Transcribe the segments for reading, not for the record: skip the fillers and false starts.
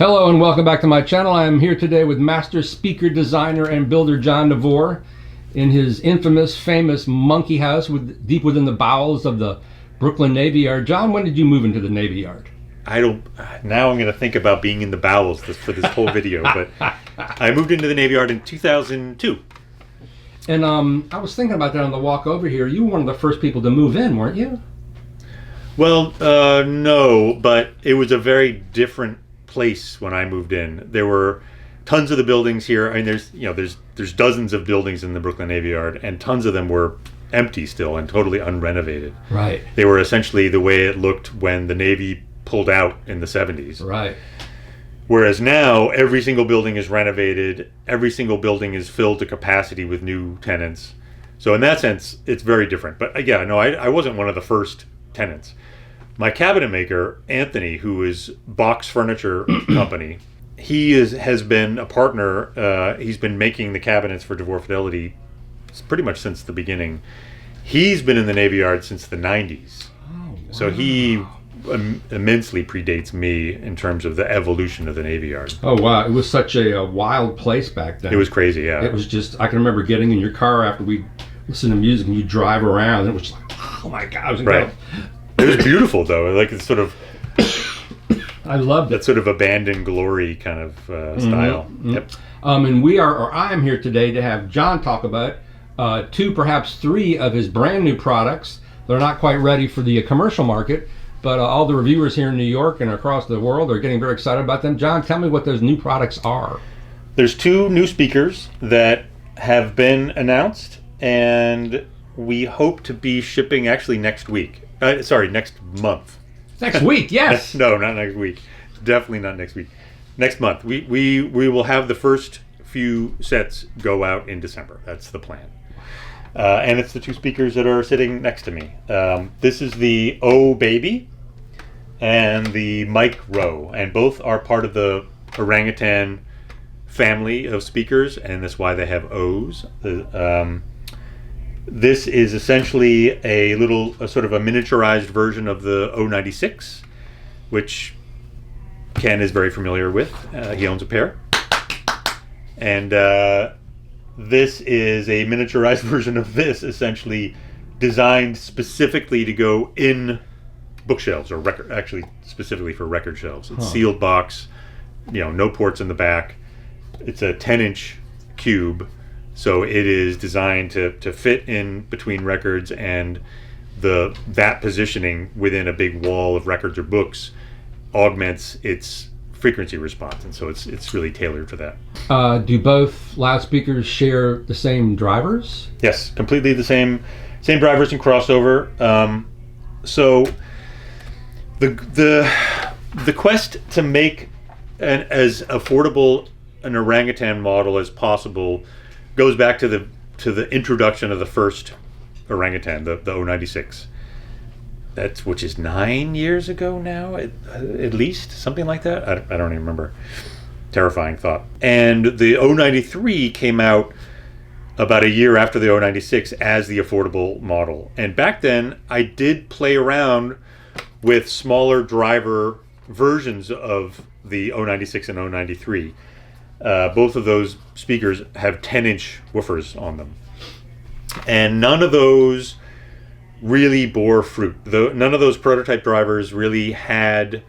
Hello and welcome back to my channel. I am here today with master speaker designer and builder John DeVore in his infamous, famous monkey house deep within the bowels of the Brooklyn Navy Yard. John, when did you move into the Navy Yard? Now I'm going to think about being in the bowels for this whole video, but I moved into the Navy Yard in 2002. And I was thinking about that on the walk over here. You were one of the first people to move in, weren't you? Well, no, but it was a very different place when I moved in. There were tons of the buildings here. I mean, there's dozens of buildings in the Brooklyn Navy Yard, and tons of them were empty still and totally unrenovated. Right. They were essentially the way it looked when the Navy pulled out in the 70s. Right. Whereas now, every single building is renovated. Every single building is filled to capacity with new tenants. So in that sense, it's very different. But yeah, no, I wasn't one of the first tenants. My cabinet maker, Anthony, who is Box Furniture Company, he has been a partner. He's been making the cabinets for DeVore Fidelity pretty much since the beginning. He's been in the Navy Yard since the 90s. Oh, wow. So he immensely predates me in terms of the evolution of the Navy Yard. Oh, wow. It was such a wild place back then. It was crazy, yeah. It was just, I can remember getting in your car after we listened to music and you drive around, and it was like, oh my God. It was incredible. Right. It was beautiful, though. Like, it's sort of... I loved it. That sort of abandoned glory kind of style. Mm-hmm. Yep. And I am here today to have John talk about two, perhaps three of his brand new products. They're not quite ready for the commercial market, but all the reviewers here in New York and across the world are getting very excited about them. John, tell me what those new products are. There's two new speakers that have been announced, and we hope to be shipping actually next week. Next month. Next week, yes. No, not next week. Definitely not next week. Next month. We will have the first few sets go out in December. That's the plan. And it's the two speakers that are sitting next to me. This is the O Baby and the Micro, and both are part of the Orangutan family of speakers, and that's why they have O's. This is essentially a sort of a miniaturized version of the O96, which Ken is very familiar with. He owns a pair. And this is a miniaturized version of this, essentially designed specifically to go in bookshelves, or actually specifically for record shelves. It's sealed box, no ports in the back. It's a 10-inch cube. So it is designed to fit in between records, and that positioning within a big wall of records or books augments its frequency response, and so it's really tailored for that. Do both loudspeakers share the same drivers? Yes, completely the same drivers and crossover. So the quest to make as affordable an Orangutan model as possible goes back to the introduction of the first Orangutan, the O96. Which is 9 years ago now, at least, something like that. I don't even remember. Terrifying thought. And the O93 came out about a year after the O96 as the affordable model. And back then, I did play around with smaller driver versions of the O96 and O93. Both of those speakers have 10-inch woofers on them. And none of those really bore fruit. None of those prototype drivers really had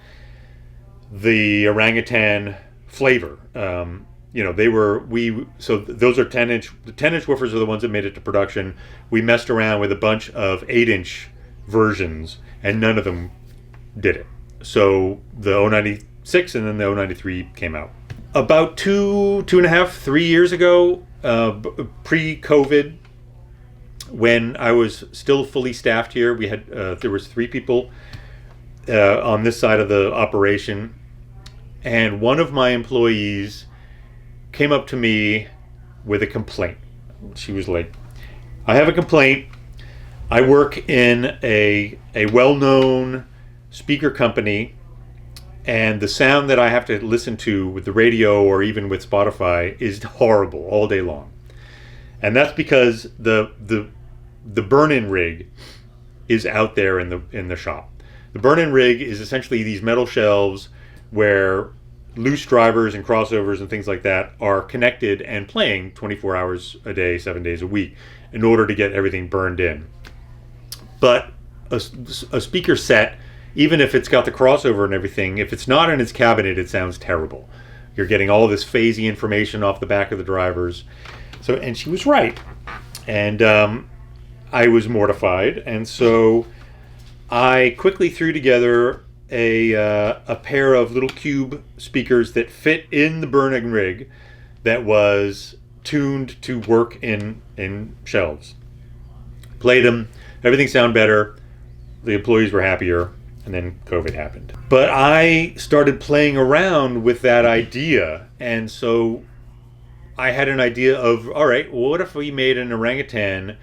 the Orangutan flavor. So those are 10-inch. The 10-inch woofers are the ones that made it to production. We messed around with a bunch of 8-inch versions, and none of them did it. So the O96 and then the O93 came out. About 2.5, 3 years ago, pre-COVID, when I was still fully staffed here, we had there was 3 people on this side of the operation, and one of my employees came up to me with a complaint. She was like, "I have a complaint. I work in a well-known speaker company, and the sound that I have to listen to with the radio or even with Spotify is horrible all day long. And that's because the burn-in rig is out there in the shop. The burn-in rig is essentially these metal shelves where loose drivers and crossovers and things like that are connected and playing 24 hours a day, 7 days a week in order to get everything burned in. But a speaker set, even if it's got the crossover and everything, if it's not in its cabinet, it sounds terrible. You're getting all this phasey information off the back of the drivers. So, and she was right. And I was mortified. And so I quickly threw together a pair of little cube speakers that fit in the burning rig that was tuned to work in shelves. Played them, everything sounded better, the employees were happier, and then COVID happened. But I started playing around with that idea, and so I had an idea of, all right, well, what if we made an orangutan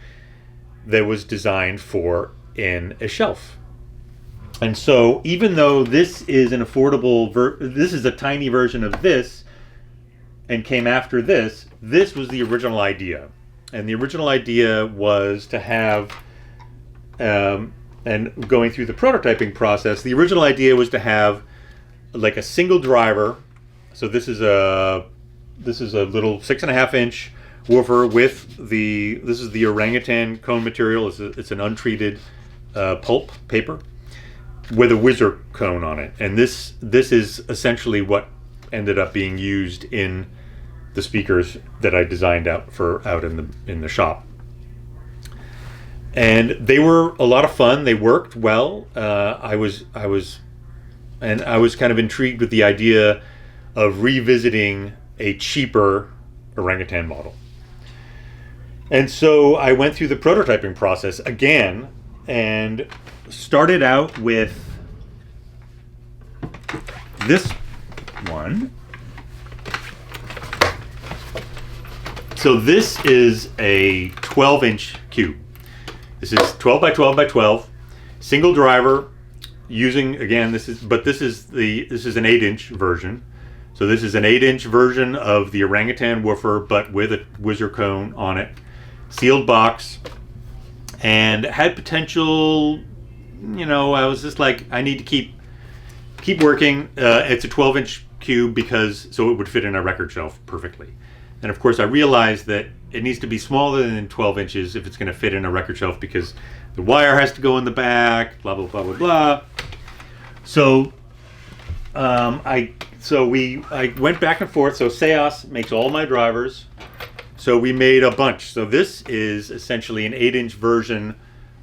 that was designed for in a shelf? And so even though this is an affordable, this is a tiny version of this and came after this, this was the original idea. And the original idea was to have, and going through the prototyping process, the original idea was to have like a single driver. So this is a little 6.5 inch woofer with this is the orangutan cone material. It's an untreated pulp paper with a whizzer cone on it, and this is essentially what ended up being used in the speakers that I designed out in the shop. And they were a lot of fun. They worked well. I was kind of intrigued with the idea of revisiting a cheaper orangutan model. And so I went through the prototyping process again and started out with this one. So this is a 12-inch cube. This is 12 by 12 by 12, single driver. Using, again, this is an 8-inch version. So this is an 8-inch version of the orangutan woofer, but with a whizzer cone on it. Sealed box, and had potential. You know, I was just like, I need to keep working. It's a 12-inch cube so it would fit in a record shelf perfectly. And of course, I realized that it needs to be smaller than 12 inches if it's going to fit in a record shelf, because the wire has to go in the back. Blah blah blah blah blah. So, I went back and forth. So Seos makes all my drivers. So we made a bunch. So this is essentially an 8-inch version,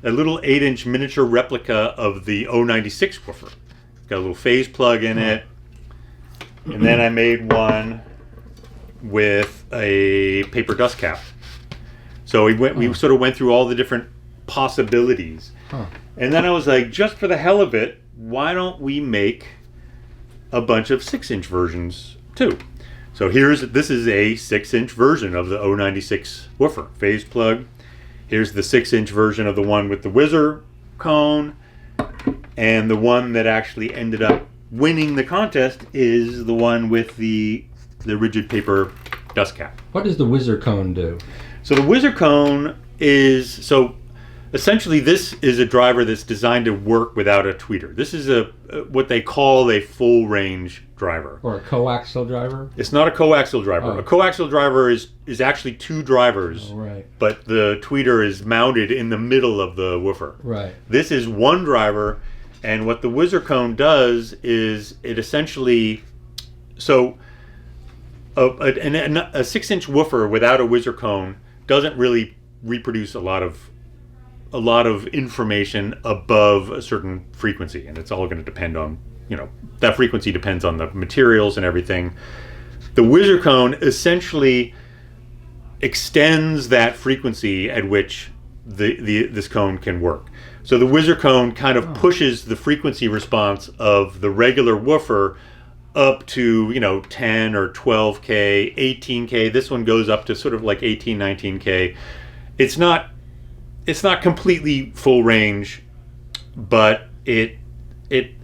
a little 8-inch miniature replica of the 096 woofer. It's got a little phase plug in it. And then I made one with a paper dust cap. So we sort of went through all the different possibilities. And then I was like, just for the hell of it, why don't we make a bunch of 6-inch versions too? So this is a 6-inch version of the 096 woofer, phase plug. Here's the 6-inch version of the one with the whizzer cone. And the one that actually ended up winning the contest is the one with the rigid paper dust cap. What does the whizzer cone do? So the whizzer cone essentially this is a driver that's designed to work without a tweeter. This is what they call a full range driver. Or a coaxial driver? It's not a coaxial driver. Oh. A coaxial driver is actually two drivers, right. But the tweeter is mounted in the middle of the woofer. Right. This is one driver, and what the whizzer cone does is it essentially, so a 6-inch woofer without a whizzer cone doesn't really reproduce a lot of information above a certain frequency, and it's all going to depend on, that frequency depends on the materials and everything. The whizzer cone essentially extends that frequency at which this cone can work. So the whizzer cone kind of pushes the frequency response of the regular woofer up to 10 or 12K, 18K. This one goes up to sort of like 18, 19K. It's not completely full range, but it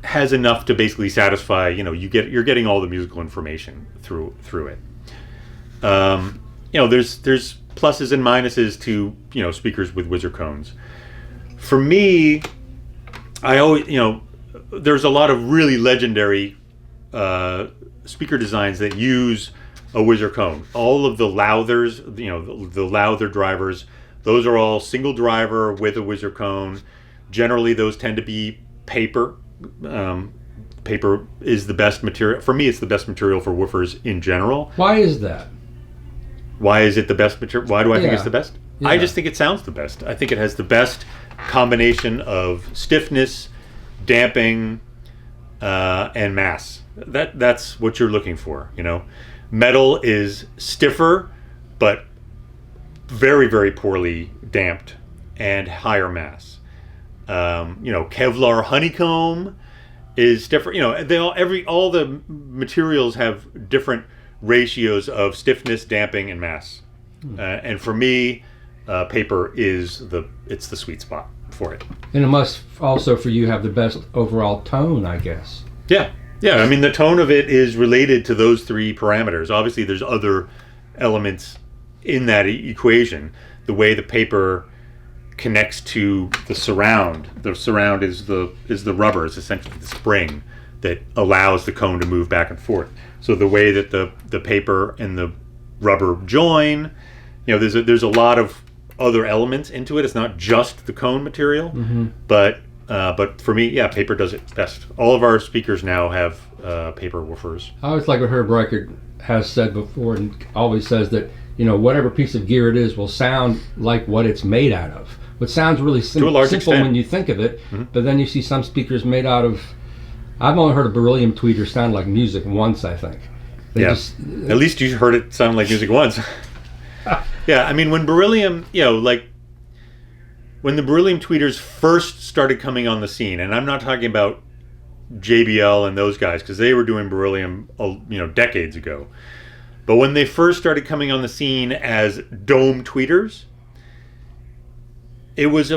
has enough to basically satisfy, you're getting all the musical information through it. There's pluses and minuses to speakers with whizzer cones. For me, I always there's a lot of really legendary speaker designs that use a whizzer cone. All of the Lowthers, the Lowther drivers, those are all single driver with a whizzer cone. Generally, those tend to be paper. Paper is the best material. For me, it's the best material for woofers in general. Why is that? Why is it the best material? Why do I think it's the best? Yeah. I just think it sounds the best. I think it has the best combination of stiffness, damping, and mass. That's what you're looking for. Metal is stiffer, but very, very poorly damped and higher mass. Kevlar honeycomb is different. All the materials have different ratios of stiffness, damping, and mass. And for me, paper is the sweet spot for it. And it must also, for you, have the best overall tone, I guess. Yeah. I mean, the tone of it is related to those three parameters. Obviously, there's other elements in that equation. The way the paper connects to the surround. The surround is the rubber. It's essentially the spring that allows the cone to move back and forth. So the way that the paper and the rubber join, there's a lot of other elements into it. It's not just the cone material, but for me, paper does it best. All of our speakers now have paper woofers. I always like what Herb Reichert has said before, and always says that whatever piece of gear it is will sound like what it's made out of. Which sounds really simple when you think of it, but then you see some speakers made out of. I've only heard a Beryllium tweeter sound like music once, I think. At least you heard it sound like music once. Yeah, I mean, when Beryllium, when the Beryllium tweeters first started coming on the scene, and I'm not talking about JBL and those guys, because they were doing Beryllium, decades ago. But when they first started coming on the scene as dome tweeters, it was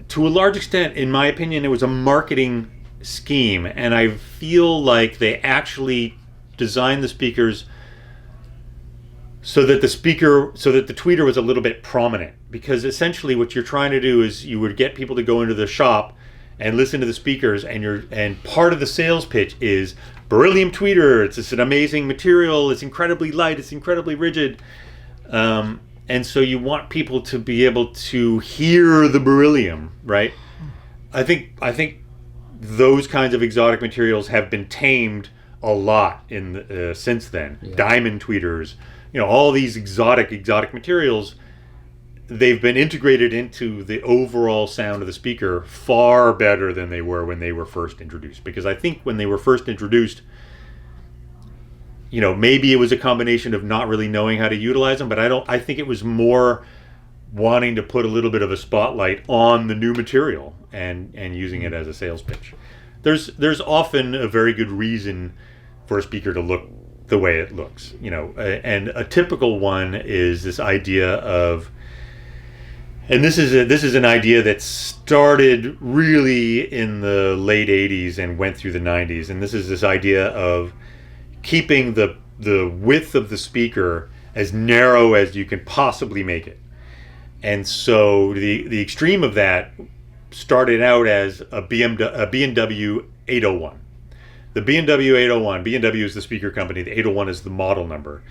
to a large extent, in my opinion, it was a marketing scheme, and I feel like they actually designed the speakers so that the tweeter was a little bit prominent, because essentially what you're trying to do is you would get people to go into the shop and listen to the speakers, and part of the sales pitch is Beryllium tweeter. It's an amazing material. It's incredibly light. It's incredibly rigid. And so you want people to be able to hear the Beryllium, right? I think those kinds of exotic materials have been tamed a lot since then. Yeah. Diamond tweeters, all these exotic materials, they've been integrated into the overall sound of the speaker far better than they were when they were first introduced. Because I think when they were first introduced, maybe it was a combination of not really knowing how to utilize them, but I think it was more wanting to put a little bit of a spotlight on the new material and using it as a sales pitch. There's often a very good reason for a speaker to look the way it looks, and a typical one is this idea of, and this is an idea that started really in the late 80s and went through the 90s, and this is this idea of keeping the width of the speaker as narrow as you can possibly make it. And so the extreme of that started out as a B&W 801. The B&W 801, B&W is the speaker company, the 801 is the model number.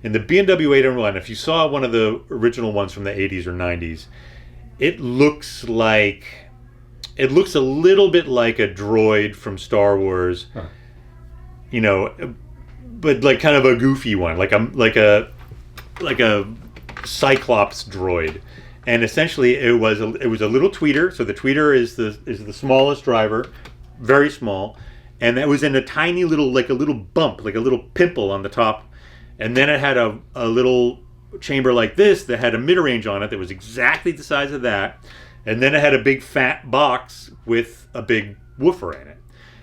And the B&W 801, if you saw one of the original ones from the 80s or 90s, it looks a little bit like a droid from Star Wars. Huh. But like kind of a goofy one, like a Cyclops droid. And essentially it was a little tweeter. So the tweeter is the smallest driver, very small, and that was in a tiny little, like a little bump, like a little pimple on the top. And then it had a little chamber like this that had a mid-range on it that was exactly the size of that. And then it had a big fat box with a big woofer in it.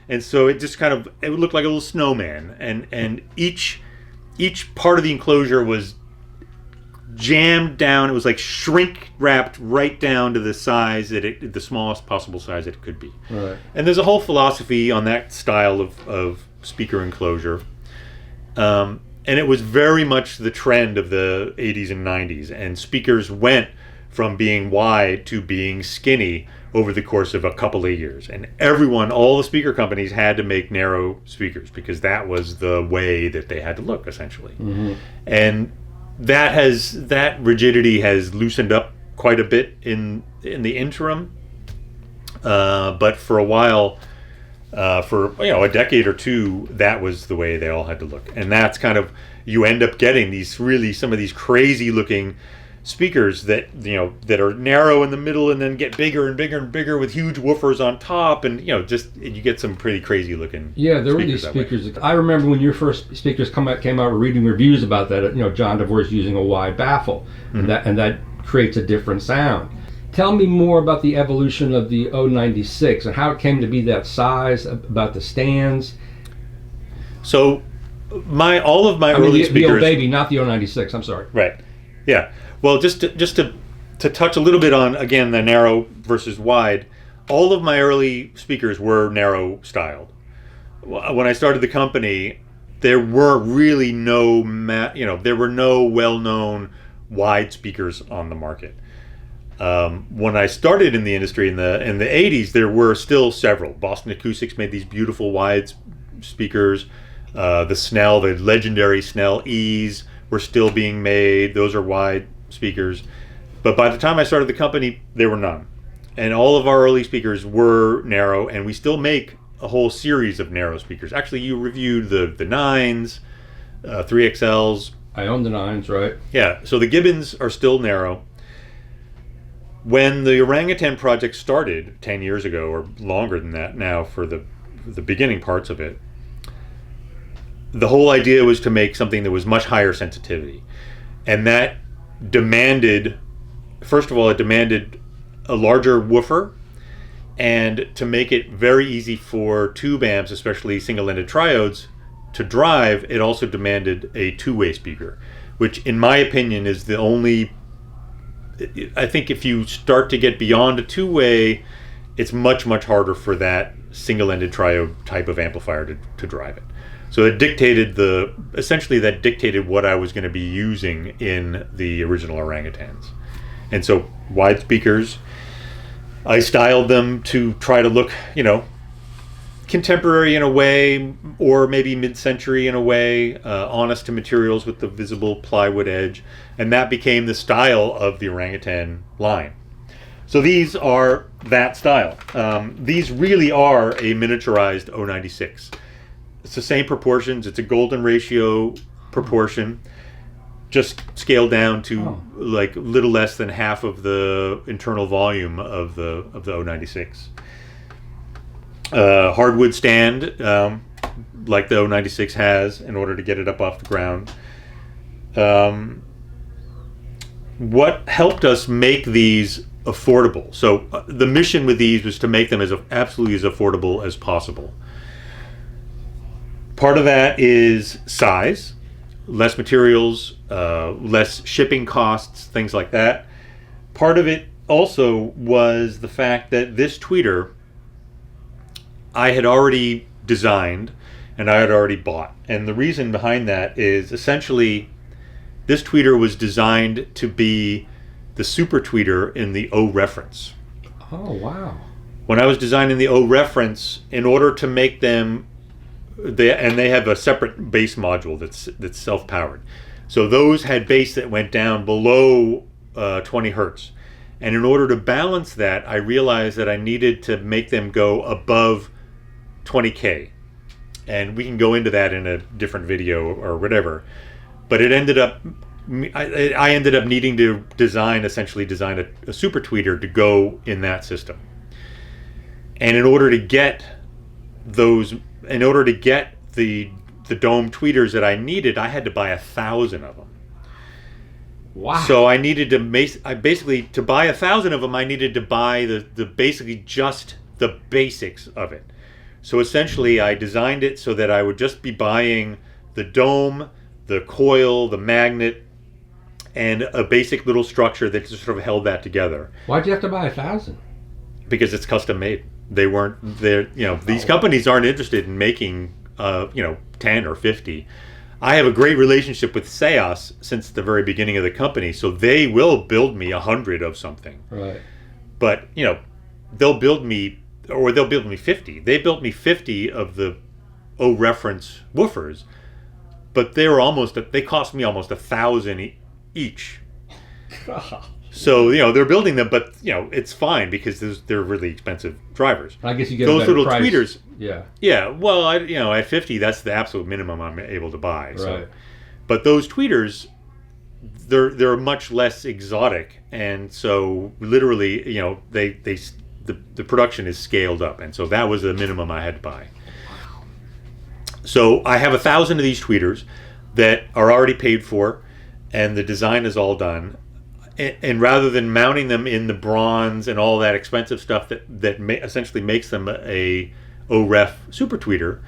And so it just it looked like a little snowman. And each part of the enclosure was jammed down. It was like shrink wrapped right down to the size the smallest possible size that it could be. Right. And there's a whole philosophy on that style of speaker enclosure. And it was very much the trend of the 80s and 90s. And speakers went from being wide to being skinny over the course of a couple of years. And all the speaker companies had to make narrow speakers because that was the way that they had to look, essentially. Mm-hmm. And that rigidity has loosened up quite a bit in the interim. But for a while, for a decade or two, that was the way they all had to look. And that's kind of, you end up getting some of these crazy looking speakers that are narrow in the middle and then get bigger and bigger and bigger with huge woofers on top, and you get some pretty crazy looking. Yeah, there were these speakers. I remember when your first speakers came out reading reviews about that. John DeVore's using a wide baffle, Mm-hmm. and that creates a different sound. Tell me more about the evolution of the 096 and how it came to be that size, about the stands. So all of my early the speakers, old baby, not the 096. I'm sorry. right? Yeah. Well, just to touch a little bit on, again, the narrow versus wide, all of my early speakers were narrow styled. When I started the company, there were really no well-known wide speakers on the market. When I started in the industry in the 80s, there were still several. Boston Acoustics made these beautiful wide speakers. The legendary Snell E's were still being made. Those are wide speakers. But by the time I started the company, there were none. And all of our early speakers were narrow, and we still make a whole series of narrow speakers. Actually, you reviewed the 9s, 3XLs. I own the 9s, right? Yeah, so the Gibbons are still narrow. When the Orangutan project started 10 years ago, or longer than that now for the beginning parts of it, the whole idea was to make something that was much higher sensitivity. And that demanded, first of all, it demanded a larger woofer, and to make it very easy for tube amps, especially single-ended triodes, to drive, it also demanded a two-way speaker, which in my opinion is the only, I think if you start to get beyond a two-way, it's much, much harder for that single-ended triode type of amplifier to drive it. So it dictated essentially that dictated what I was going to be using in the original Orangutans. And so wide speakers, I styled them to try to look, contemporary in a way, or maybe mid-century in a way, honest to materials with the visible plywood edge. And that became the style of the Orangutan line. So these are that style. These really are a miniaturized 096. It's the same proportions. It's a golden ratio proportion, just scaled down to like a little less than half of the internal volume of the 096. Hardwood stand, like the 096 has, in order to get it up off the ground. What helped us make these affordable? So the mission with these was to make them as absolutely as affordable as possible. Part of that is size, less materials, less shipping costs, things like that. Part of it also was the fact that this tweeter I had already designed and I had already bought. And the reason behind that is essentially this tweeter was designed to be the super tweeter in the O reference. Oh, wow. When I was designing the O reference, in order to make them, they have a separate bass module that's self-powered. So those had bass that went down below 20 hertz. And in order to balance that, I realized that I needed to make them go above 20K. And we can go into that in a different video or whatever. But it ended up, I ended up needing to essentially design a super tweeter to go in that system. And in order to get the dome tweeters that I needed, I had to buy 1,000 of them. Wow. So I needed to to buy 1,000 of them, I needed to buy the basically just the basics of it. So essentially I designed it so that I would just be buying the dome, the coil, the magnet, and a basic little structure that just sort of held that together. Why'd you have to buy 1,000? Because it's custom made. These companies aren't interested in making 10 or 50. I have a great relationship with Seas since the very beginning of the company, so they will build me 100 of something. Right. But they'll build me 50. They built me 50 of the O reference woofers, but they cost me almost $1,000 each. So they're building them, but it's fine because they're really expensive drivers. I guess you get those a better little price. tweeters. Yeah. Yeah. Well, at 50, that's the absolute minimum I'm able to buy. Right. So, but those tweeters, they're much less exotic, and so literally, the production is scaled up, and so that was the minimum I had to buy. So I have 1,000 of these tweeters that are already paid for, and the design is all done. And rather than mounting them in the bronze and all that expensive stuff that essentially makes them a OREF super tweeter,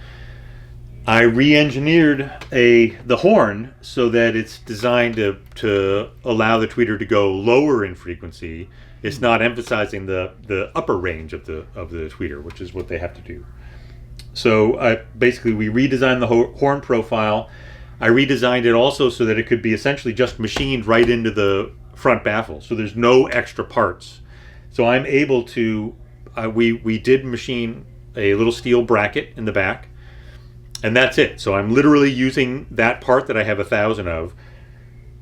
I re-engineered the horn so that it's designed to allow the tweeter to go lower in frequency. It's not emphasizing the upper range of the tweeter, which is what they have to do. So we redesigned the horn profile. I redesigned it also so that it could be essentially just machined right into the front baffle, so there's no extra parts. So I'm able to we did machine a little steel bracket in the back, and that's it. So I'm literally using that part that I have 1,000 of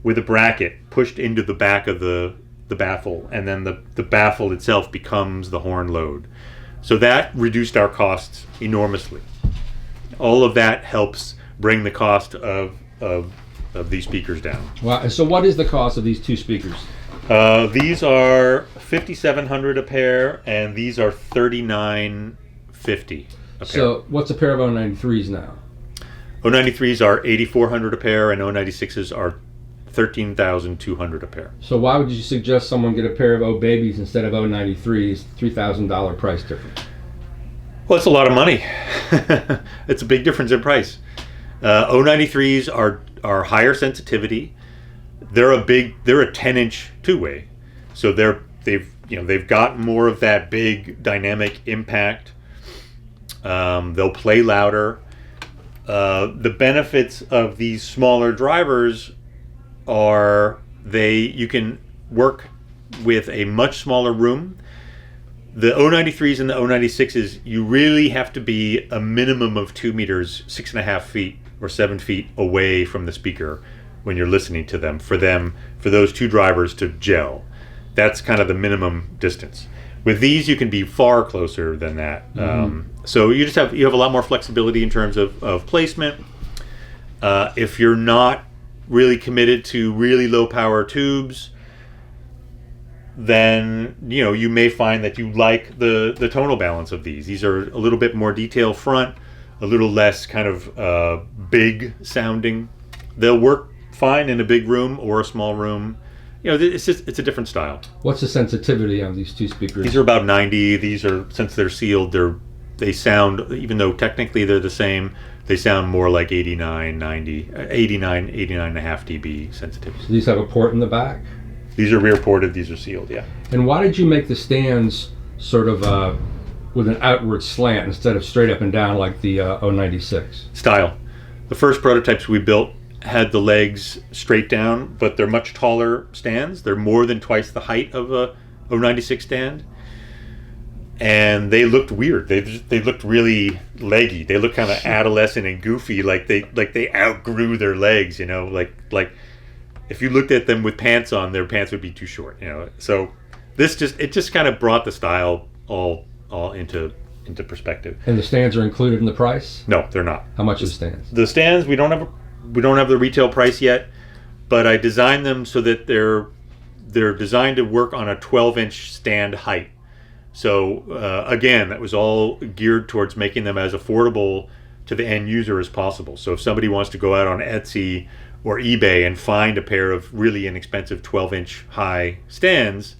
with a bracket pushed into the back of the baffle, and then the baffle itself becomes the horn load. So that reduced our costs enormously. All of that helps bring the cost of these speakers down. Wow. So what is the cost of these two speakers? These are $5,700 a pair, and these are $3,950 a pair. So what's a pair of O93s now? O93s are $8,400 a pair, and O96s are $13,200 a pair. So why would you suggest someone get a pair of O babies instead of O93s? $3,000 price difference. Well, it's a lot of money. It's a big difference in price. O93s are higher sensitivity. They're a 10-inch two-way, so they've got more of that big dynamic impact. They'll play louder. The benefits of these smaller drivers are you can work with a much smaller room. The O93s and the O96s, you really have to be a minimum of 2 meters, 6.5 feet or 7 feet away from the speaker when you're listening to them for those two drivers to gel. That's kind of the minimum distance. With these, you can be far closer than that. Mm-hmm. So you have a lot more flexibility in terms of placement. If you're not really committed to really low power tubes, then you may find that you like the tonal balance of these. These are a little bit more detail front, a little less kind of big sounding. They'll work fine in a big room or a small room. It's a different style. What's the sensitivity on these two speakers? These are about 90. These are, since they're sealed, they sound, even though technically they're the same, they sound more like 89 and a half dB sensitivity. So these have a port in the back? These are rear ported, these are sealed, yeah. And why did you make the stands sort of with an outward slant instead of straight up and down like the O96? Style. The first prototypes we built had the legs straight down, but they're much taller stands. They're more than twice the height of a O96 stand. And they looked weird. They looked really leggy. They looked kind of adolescent and goofy, like they outgrew their legs, like if you looked at them with pants on, their pants would be too short, So it just kind of brought the style all into perspective. And the stands are included in the price? No, they're not. How much are the stands? The stands, we don't have the retail price yet, but I designed them so that they're designed to work on a 12-inch stand height. So again, that was all geared towards making them as affordable to the end user as possible. So if somebody wants to go out on Etsy or eBay and find a pair of really inexpensive 12-inch high stands,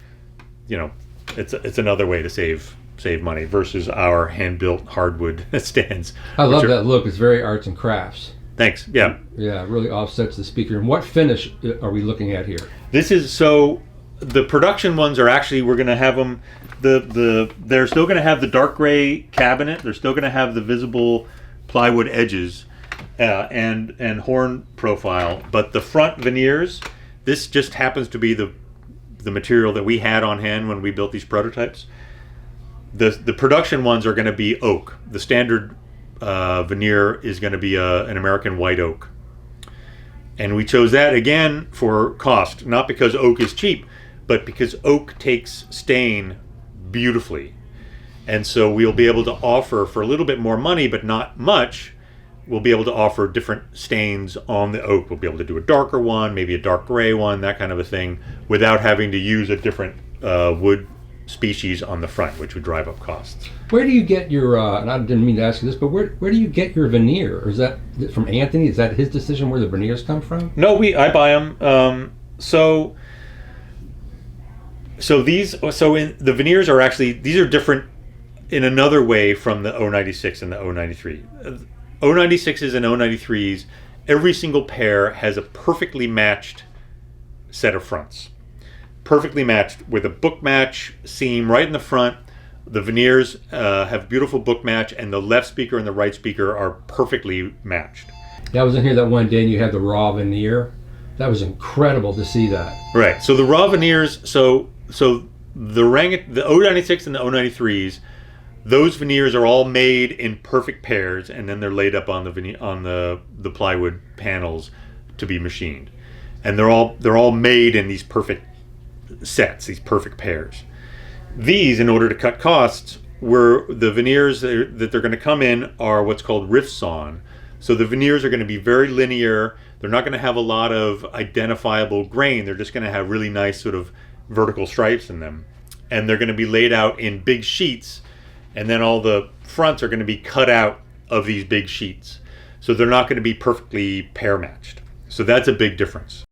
it's another way to save money versus our hand-built hardwood stands. I love that look. It's very arts and crafts. Thanks. Yeah. Yeah, it really offsets the speaker. And what finish are we looking at here? This is the production ones are actually, we're going to have them. They're still going to have the dark gray cabinet. They're still going to have the visible plywood edges and horn profile. But the front veneers, this just happens to be the material that we had on hand when we built these prototypes. The production ones are going to be oak. The standard veneer is going to be an American white oak. And we chose that again for cost, not because oak is cheap, but because oak takes stain beautifully. And so we'll be able to offer, for a little bit more money, but not much, we'll be able to offer different stains on the oak. We'll be able to do a darker one, maybe a dark gray one, that kind of a thing, without having to use a different wood species on the front, which would drive up costs. Where do you get your, and I didn't mean to ask you this, but where do you get your veneer? Or is that from Anthony? Is that his decision where the veneers come from? No, I buy them. So the veneers are actually, these are different in another way from the 096 and the 093. 096s and 093s, every single pair has a perfectly matched set of fronts. Perfectly matched with a book match seam right in the front. The veneers have beautiful book match, and the left speaker and the right speaker are perfectly matched. Yeah, I was in here that one day and you had the raw veneer. That was incredible to see that. Right. So the raw veneers, so the 096 and the 093s, those veneers are all made in perfect pairs, and then they're laid up on the plywood panels to be machined. And they're all made in these perfect sets, these perfect pairs. These, in order to cut costs, were the veneers that they're going to come in are what's called rift sawn. So the veneers are going to be very linear. They're not going to have a lot of identifiable grain. They're just going to have really nice sort of vertical stripes in them. And they're going to be laid out in big sheets, and then all the fronts are going to be cut out of these big sheets. So they're not going to be perfectly pair matched. So that's a big difference.